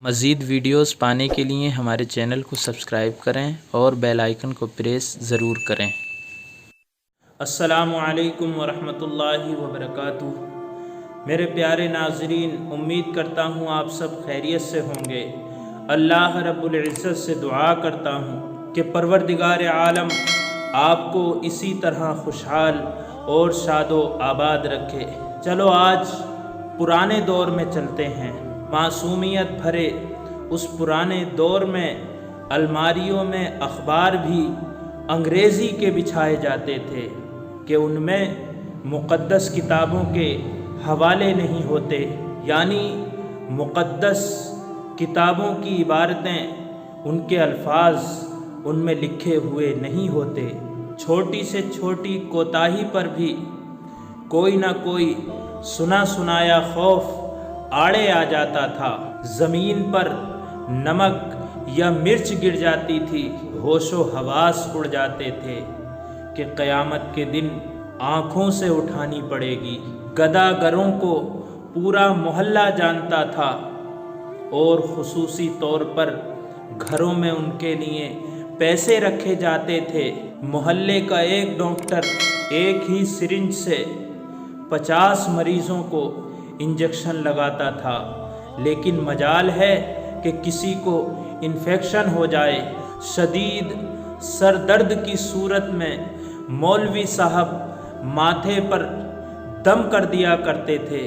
مزید ویڈیوز پانے کے لیے ہمارے چینل کو سبسکرائب کریں اور بیل آئیکن کو پریس ضرور کریں۔ السلام علیکم ورحمۃ اللہ وبرکاتہ۔ میرے پیارے ناظرین، امید کرتا ہوں آپ سب خیریت سے ہوں گے۔ اللہ رب العزت سے دعا کرتا ہوں کہ پروردگار عالم آپ کو اسی طرح خوشحال اور شاد و آباد رکھے۔ چلو آج پرانے دور میں چلتے ہیں۔ معصومیت بھرے اس پرانے دور میں الماریوں میں اخبار بھی انگریزی کے بچھائے جاتے تھے کہ ان میں مقدس کتابوں کے حوالے نہیں ہوتے، یعنی مقدس کتابوں کی عبارتیں، ان کے الفاظ ان میں لکھے ہوئے نہیں ہوتے۔ چھوٹی سے چھوٹی کوتاہی پر بھی کوئی نہ کوئی سنا سنایا خوف آڑے آ جاتا تھا۔ زمین پر نمک یا مرچ گر جاتی تھی، ہوش و حواس اڑ جاتے تھے کہ قیامت کے دن آنکھوں سے اٹھانی پڑے گی۔ گداگروں کو پورا محلہ جانتا تھا اور خصوصی طور پر گھروں میں ان کے لیے پیسے رکھے جاتے تھے۔ محلے کا ایک ڈاکٹر ایک ہی سرنج سے 50 مریضوں کو انجیکشن لگاتا تھا، لیکن مجال ہے کہ کسی کو انفیکشن ہو جائے۔ شدید سر درد کی صورت میں مولوی صاحب ماتھے پر دم کر دیا کرتے تھے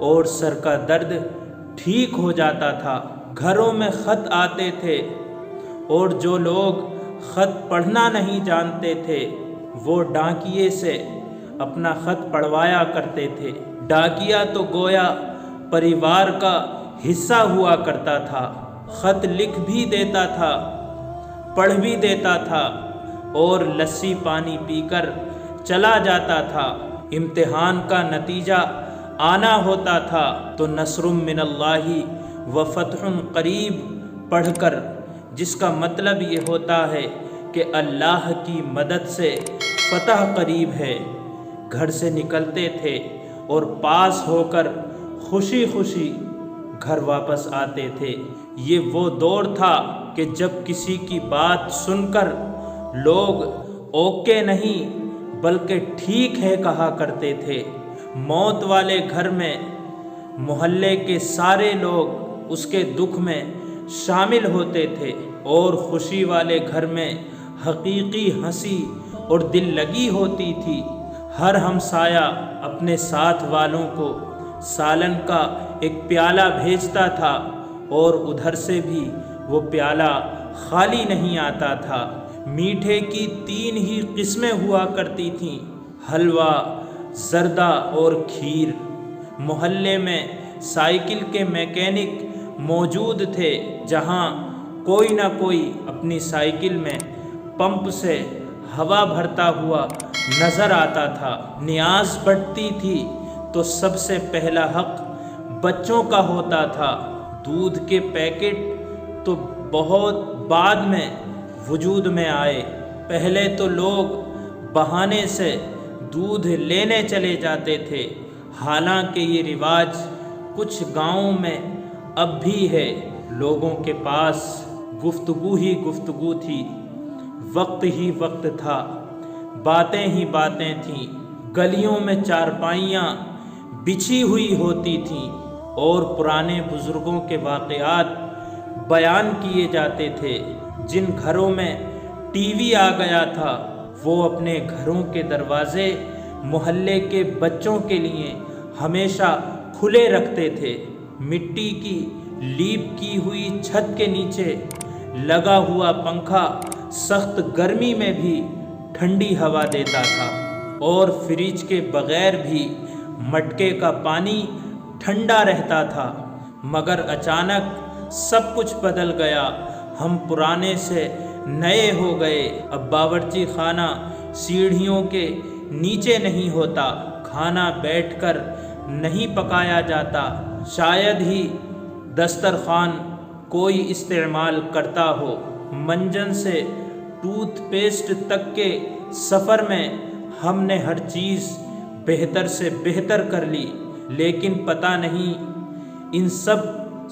اور سر کا درد ٹھیک ہو جاتا تھا۔ گھروں میں خط آتے تھے اور جو لوگ خط پڑھنا نہیں جانتے تھے وہ ڈاکیے سے اپنا خط پڑھوایا کرتے تھے۔ ڈاکیا تو گویا پریوار کا حصہ ہوا کرتا تھا، خط لکھ بھی دیتا تھا، پڑھ بھی دیتا تھا اور لسی پانی پی کر چلا جاتا تھا۔ امتحان کا نتیجہ آنا ہوتا تھا تو نصر من اللہ و فتح قریب پڑھ کر، جس کا مطلب یہ ہوتا ہے کہ اللہ کی مدد سے فتح قریب ہے، گھر سے نکلتے تھے اور پاس ہو کر خوشی خوشی گھر واپس آتے تھے۔ یہ وہ دور تھا کہ جب کسی کی بات سن کر لوگ اوکے نہیں بلکہ ٹھیک ہے کہا کرتے تھے۔ موت والے گھر میں محلے کے سارے لوگ اس کے دکھ میں شامل ہوتے تھے اور خوشی والے گھر میں حقیقی ہنسی اور دل لگی ہوتی تھی۔ ہر ہمسایہ اپنے ساتھ والوں کو سالن کا ایک پیالہ بھیجتا تھا اور ادھر سے بھی وہ پیالہ خالی نہیں آتا تھا۔ میٹھے کی 3 ہی قسمیں ہوا کرتی تھیں، حلوہ، زردہ اور کھیر۔ محلے میں سائیکل کے میکینک موجود تھے، جہاں کوئی نہ کوئی اپنی سائیکل میں پمپ سے ہوا بھرتا ہوا نظر آتا تھا۔ نیاز بڑھتی تھی تو سب سے پہلا حق بچوں کا ہوتا تھا۔ دودھ کے پیکٹ تو بہت بعد میں وجود میں آئے، پہلے تو لوگ بہانے سے دودھ لینے چلے جاتے تھے۔ حالانکہ یہ رواج کچھ گاؤں میں اب بھی ہے۔ لوگوں کے پاس گفتگو ہی گفتگو تھی، وقت ہی وقت تھا، باتیں ہی باتیں تھیں۔ گلیوں میں چارپائیاں بچھی ہوئی ہوتی تھیں اور پرانے بزرگوں کے واقعات بیان کیے جاتے تھے۔ جن گھروں میں ٹی وی آ گیا تھا وہ اپنے گھروں کے دروازے محلے کے بچوں کے لیے ہمیشہ کھلے رکھتے تھے۔ مٹی کی لیپ کی ہوئی چھت کے نیچے لگا ہوا پنکھا سخت گرمی میں بھی ٹھنڈی ہوا دیتا تھا اور فریج کے بغیر بھی مٹکے کا پانی ٹھنڈا رہتا تھا۔ مگر اچانک سب کچھ بدل گیا، ہم پرانے سے نئے ہو گئے۔ اب باورچی خانہ سیڑھیوں کے نیچے نہیں ہوتا، کھانا بیٹھ کر نہیں پکایا جاتا، شاید ہی دسترخوان کوئی استعمال کرتا ہو۔ منجن سے ٹوتھ پیسٹ تک کے سفر میں ہم نے ہر چیز بہتر سے بہتر کر لی، لیکن پتہ نہیں ان سب